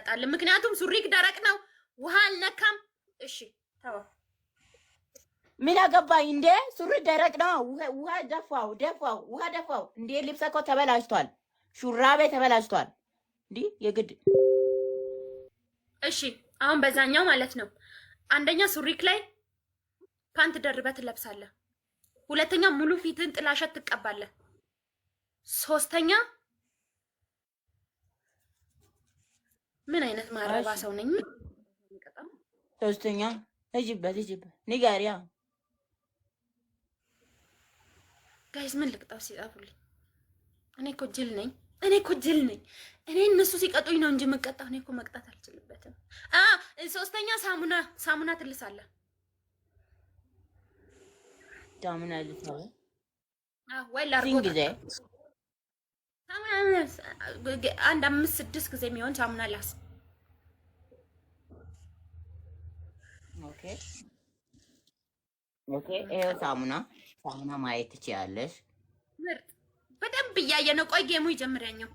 ጣል ምክንያቱም ሱሪክ ደረቅ ነው ውሃ አልነካም እሺ ተው ምን አገባኝ እንዴ ሱሪ ደረቅ ነው ውሃ ደፋው ውሃ ደፋው እንዴ ልብስ እኮ ተበላሽቷል ሹራቤ ተበላሽቷል እንዴ የግድ እሺ አሁን በዛኛው ማለት ነው አንደኛ ሱሪክ ላይ ፓንት ደርበህ ትለብሳለህ ሁለተኛ ሙሉ ፊትን ጥላሸት ትቀባለህ ሶስተኛ ምን አይነት ማረባ ሰው ነኝ ሶስተኛ እጅበት ንገሪያ ጋይስ ምን ልቅጣው ሲጻፉልኝ እኔ እኮ ጅል ነኝ እኔ እነሱ ሲቀጡኝ ነው እንጂ መቀጣው እኔ እኮ መቅጣት አልችልበትም ሶስተኛ ሳሙና ትልሳለህ ሳሙና ልትሰራ ወይ ላርጎ አንድ 5-6 ጊዜ የሚሆን ሳሙና ላስ ኦኬ ይሄ ሳሙና ማየት ትችያለሽ ምርጥ በደንብ እያየ ነው ቆይ ጌሙ ይጀምራኛው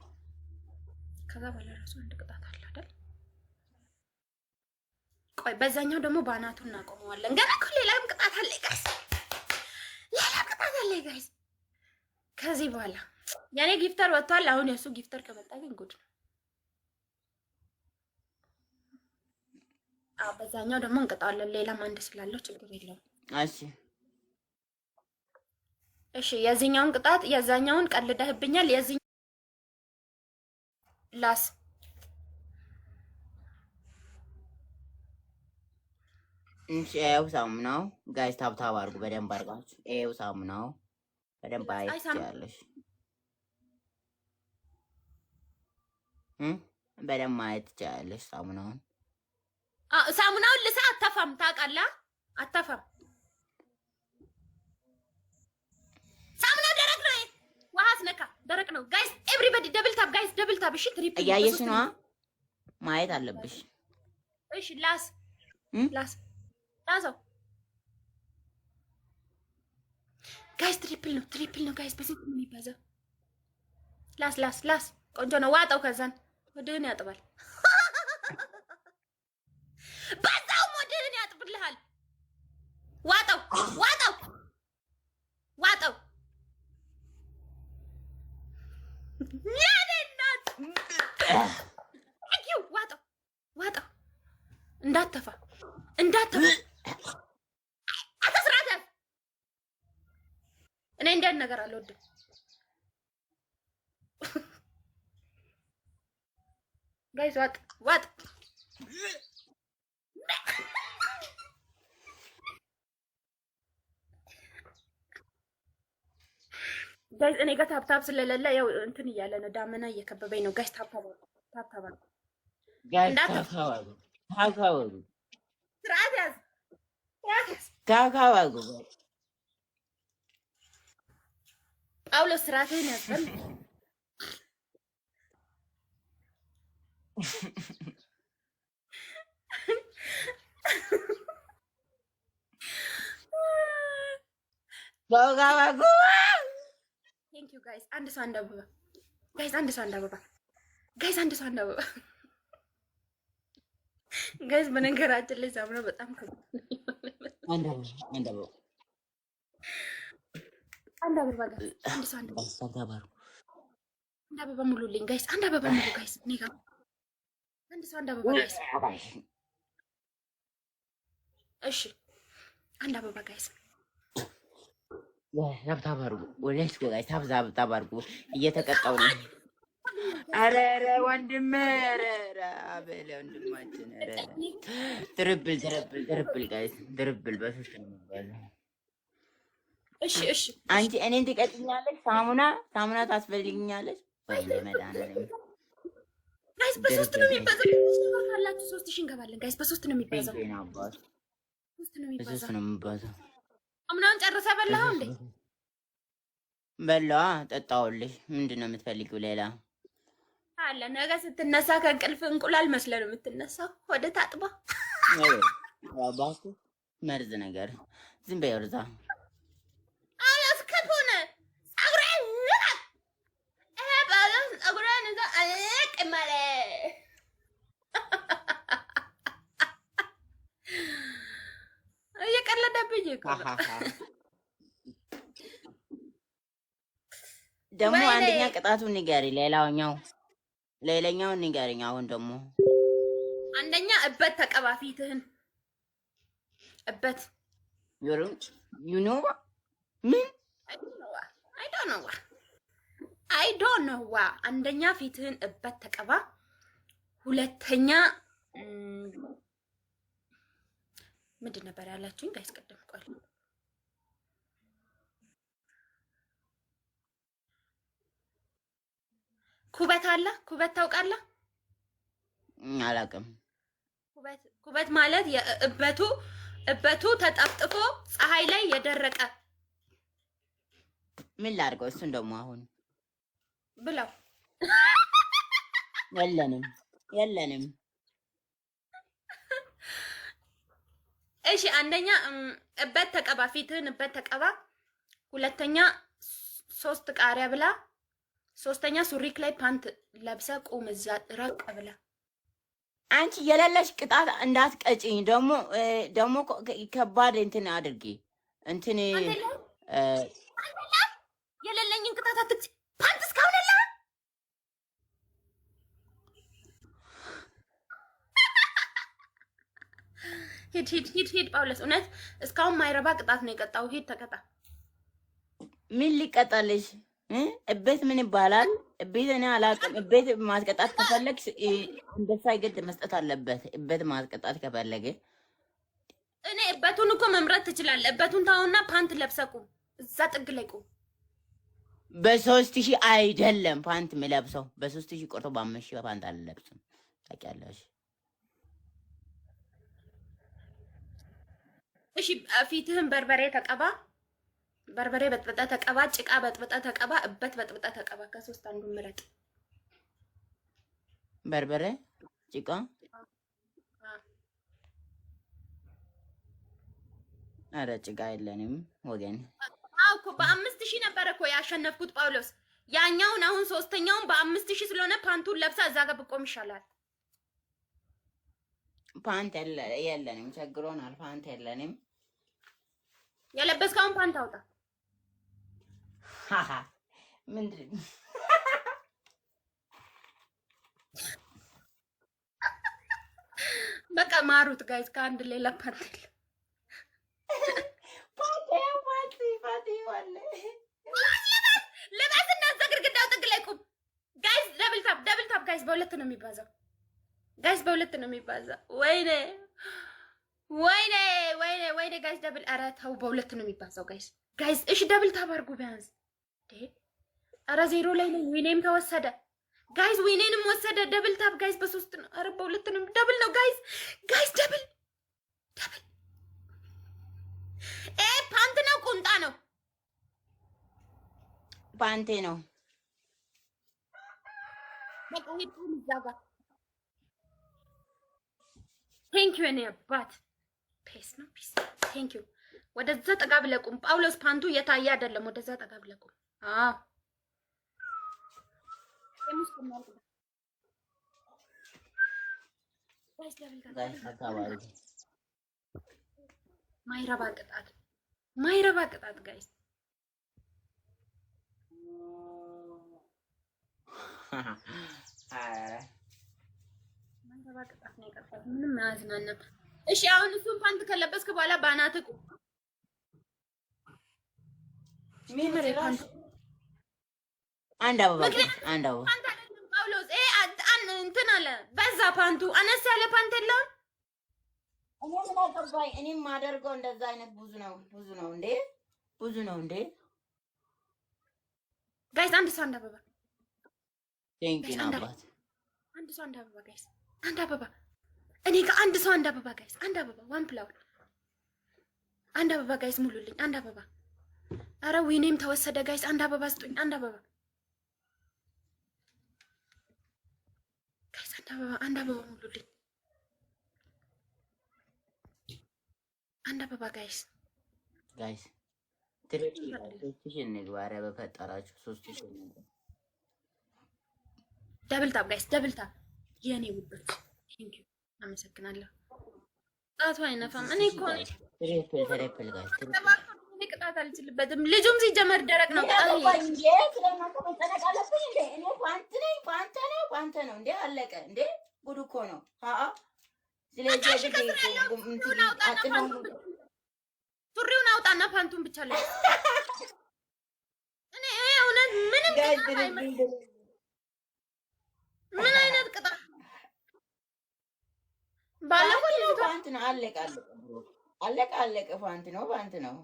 ከዛ በኋላ ራሱ አንድ ቅጣት አለ አይደል ቆይ በዛኛው ደግሞ ባናቱ እናቆመዋለን ገና እኮ ሌላም ቅጣት አለ ጋይስ ከዚህ በኋላ ያኔ ጊፍተር ወጥቷል አሁን የሱ ጊፍተር ከመጣ ግን ጉድ ነው በዛኛው ደግሞ እንቀጣለን ሌላም አንድ ስላለው ችግር የለውም እሺ የዚህኛውን ቅጣት የዛኛውን ቀልደህብኛል የዚህ ላስ ይሄው ሳሙናው ጋይስ ታብታብ አድርጉ በደንብ አድርጋችሁ ይሄው ሳሙናው በደንብ አይቻለሽ በደንብ ማየት ትችያለሽ ሳሙናውን ልሳ አታፋም ታውቃለህ አታፋም ሳሙናው ደረቅ ነው ውሃ አስነካ ደረቅ ነው ጋይስ ኤቭሪባዲ ደብል ታብ እሺ ትሪፕል እያየሽ ነው ማየት አለብሽ እሺ ላሳው ጋይስ ትሪፕል ነው ጋይስ በዚህ ነው የሚባዛው ላስ ቆንጆ ነው ዋጣው ከዛን ወደህን ያጥባል በዛው ወደህን ያጥብልሃል ዋጣው ያደናት አኪው ዋጣው እንዳትተፋ አትስራተ እኔ እንደ ነገር አልወድም ጋይስ ዋጥ ጋይስ እኔ ጋር ታፕታፕ ስለሌለ ያው እንትን እያለ ነው ዳመና እየከበበኝ ነው ጋይስ ታፕታፕ ጋይስ ታካዋጉ ጳውሎስ ስራቴን ያዘን ታካዋጉ ቴንክ ዩ ጋይስ አንድ ሰው አንድ አበባ ጋይስ በነገራችን ላይ ሳምራ በጣም አንድ አበባ ሙሉልኝ ጋይስ አንድ አበባ ሙሉ ጋይስ እኔ ጋር አንድ ሰው አንድ አበባ ጋይስ እሺ አንድ አበባ ጋይስ ታብታባርጉ ወለስ ጋይስ ታብታባርጉ እየተቀጣው ነው ኧረ ወንድም ኧረ አበለ ወንድማችን ኧረ ትርብል ጋይስ ትርብል በሶስት ነው የሚባለው እሺ አንቺ እኔን ትቀጥኛለሽ ሳሙና ታስፈልግኛለሽ ወይ ለመዳናለኝ ጋይስ በሶስት ነው የሚባዛው ካላችሁ 3000 እንገባለን ጋይስ በሶስት ነው የሚባዛው በሶስት ነው የሚባዛው አምናን ጨርሰህ በላኸው እንዴ በላዋ ጠጣውልሽ ምንድን ነው የምትፈልጊው ሌላ አለ ነገ ስትነሳ ከእንቅልፍ እንቁላል መስለህ ነው የምትነሳው ወደ ታጥባ አባቱ መርዝ ነገር ዝም በይ ወርዛ አላስከፉነ ጸጉሬን ደግሞ አንደኛ ቅጣቱን ንገሪ፣ ሌላኛውን ንገሪኝ። አሁን ደግሞ አንደኛ እበት ተቀባ ፊትህን እበት ዩ ኖ ምን አይ ዶንት ኖ ዋ አንደኛ ፊትህን እበት ተቀባ። ሁለተኛ ምንድን ነበር ያላችሁኝ ጋይስ? ቀደም ቆይ ኩበት አለ። ኩበት ታውቃለህ? አላውቅም። ኩበት ማለት እበቱ ተጠፍጥፎ ፀሐይ ላይ የደረቀ ምን ላድርገው? እሱን ደግሞ አሁን ብለው የለንም። እሺ አንደኛ እበት ተቀባ፣ ፊትህን እበት ተቀባ። ሁለተኛ 3 ቃሪያ ብላ። ሶስተኛ ሱሪክ ላይ ፓንት ለብሰ ቁም እዛ ራቅ ብላ። አንቺ የሌለሽ ቅጣት እንዳትቀጪኝ። ደግሞ ከባድ እንትን አድርጊ። እንትን የሌለኝን ቅጣት አትቅጪ። ፓንት እስካሁን የለ። ሂድ ጳውሎስ፣ እውነት እስካሁን ማይረባ ቅጣት ነው የቀጣው። ሂድ ተቀጣ። ምን ሊቀጣልሽ? እቤት ምን ይባላል? እቤት እኔ አላውቅም። እቤት ማስቀጣት ከፈለግ እንደሳ ይገድ መስጠት አለበት። እቤት ማስቀጣት ከፈለገ እኔ እበቱን እኮ መምረጥ ትችላለህ። እበቱን ታውና ፓንት ለብሰህ ቁም፣ እዛ ጥግ ላይ ቁም። በ3000 አይደለም ፓንት የሚለብሰው፣ በ3000 ቆርጦ በ5000 ፓንት አልለብስም። ታውቂያለሽ። እሺ ፊትህን በርበሬ ተቀባ። በርበሬ በጥብጠ ተቀባ። ጭቃ በጥብጠ ተቀባ። እበት በጥብጠ ተቀባ። ከሶስት አንዱን ምረጥ። በርበሬ፣ ጭቃ። ኧረ ጭቃ የለንም ወገን። አዎ እኮ በ5000 ነበር እኮ ያሸነፍኩት ጳውሎስ። ያኛውን አሁን ሶስተኛውን በ5000 ስለሆነ ፓንቱን ለብሳ እዛ ጋር ብቆም ይሻላል። ፓንት የለንም፣ ቸግሮናል። ፓንት የለንም። የለበስከውን ፓንት አውጣ። ምንድን በቃ ማሩት ጋይስ። ከአንድ ሌላ ፓንት የለም። ልበስ እና እዛ ግድግዳው ጥግ ላይ ቁም ጋይስ። ደብል ታፕ ጋይስ። በሁለት ነው የሚባዛው ጋይስ፣ በሁለት ነው የሚባዛው። ወይኔ ጋይስ ደብል። ኧረ ተው፣ በሁለት ነው የሚባዛው ጋይስ። እሺ ደብል ታፕ አድርጉ ቢያንስ። ኧረ 0 ላይ ነው። ዊኔም ተወሰደ ጋይስ፣ ዊኔንም ወሰደ። ደብል ታፕ ጋይስ። በ3 ነው። ኧረ በሁለት ነው። ደብል ነው ጋይስ። ደብል። ፓንት ነው ቁምጣ ነው? ፓንቴ ነው። በቃ ሄድኩኝ እዛ ጋር። ቴንክ ዩ እኔ አባት። ፔስ ነው ፒስ። ቴንክ ዩ። ወደዛ ጠጋ ብለህ ቁም ጳውሎስ። ፓንቱ እየታየ አይደለም። ወደዛ ጠጋ ብለህ ቁም። አዎ ማይረባ ቅጣት ጋይስ። ማይረባ ቅጣት ነው የቀጣው። ምንም አያዝናናም። እሺ አሁን እሱን ፓንት ከለበስክ በኋላ ባናትህ ቁም። አንድ አበባ ጳውሎስ እንትን አለ በዛ። ፓንቱ አነስ ያለ ፓንት የለውም። እኔ ምን አገባኝ? እኔም ማደርገው እንደዛ አይነት ብዙ ነው እንዴ ጋይስ። አንድ ሰው አንድ አበባ። ቴንኪው አባት። አንድ ሰው አንድ አበባ ጋይስ። አንድ አበባ እኔ ጋር አንድ ሰው አንድ አበባ ጋይስ። አንድ አበባ ዋን ፍላወር። አንድ አበባ ጋይስ ሙሉልኝ። አንድ አበባ። ኧረ ዊኔም ተወሰደ ጋይስ። አንድ አበባ ስጡኝ። አንድ አበባ ጋይስ። አንድ አበባ ሙሉልኝ። አንድ አበባ ጋይስ። ትሬሽን ንግባረ በፈጠራችሁ 3000 ነበር። ደብል ታፕ ጋይስ። ደብል ታፕ የኔ ውዶች። ቴንክ ዩ አመሰግናለሁ። ጣቱ አይነፋም። እኔ እኮ ትሪፕል ጋይስ እኔ ቅጣት አልችልበትም። ልጁም ሲጀመር ደረቅ ነው። ቅጣት እንዴ ስለናንተ መጠነቅ አለብኝ እንዴ? እኔ ፓንት ነኝ። ፓንተ ነው እንዴ? አለቀ እንዴ? ጉድ እኮ ነው። ስለዚህ ሱሪውን አውጣና ፓንቱን ብቻ ላይ እኔ እውነት ምንም ምን አይነት ቅጣት ባለፈው ልጅቷ ፓንት ነው። አለቀ። ፓንት ነው።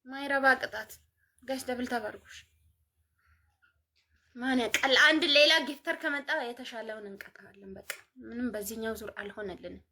ማይረባ ቅጣት ጋሽ ደብል ተባርኩሽ። ማን ያውቃል? አንድ ሌላ ጊፍተር ከመጣ የተሻለውን እንቀጣለን። በቃ ምንም በዚህኛው ዙር አልሆነልንም።